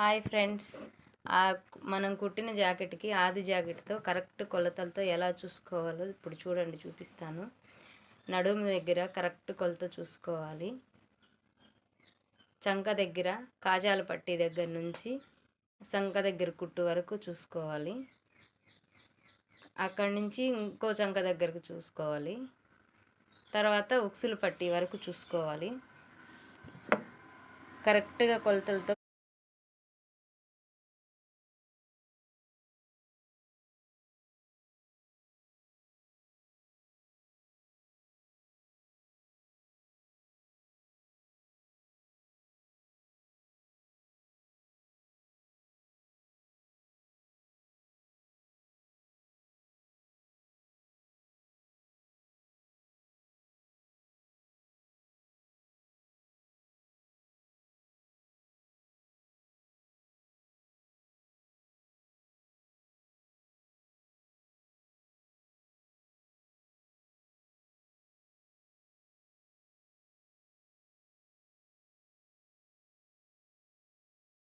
Hi friends. మనం కుట్టిన జాకెట్కి ఆది జాకెట్తో కరెక్ట్ కొలతలతో ఎలా చూసుకోవాలో ఇప్పుడు చూడండి, చూపిస్తాను. నడుము దగ్గర కరెక్ట్ కొలత చూసుకోవాలి. చంక దగ్గర కాజాల పట్టీ దగ్గర నుంచి చంక దగ్గర కుట్టు వరకు చూసుకోవాలి. అక్కడి నుంచి ఇంకో చంక దగ్గరకు చూసుకోవాలి. తర్వాత ఉక్సులు పట్టీ వరకు చూసుకోవాలి. కరెక్ట్గా కొలతలతో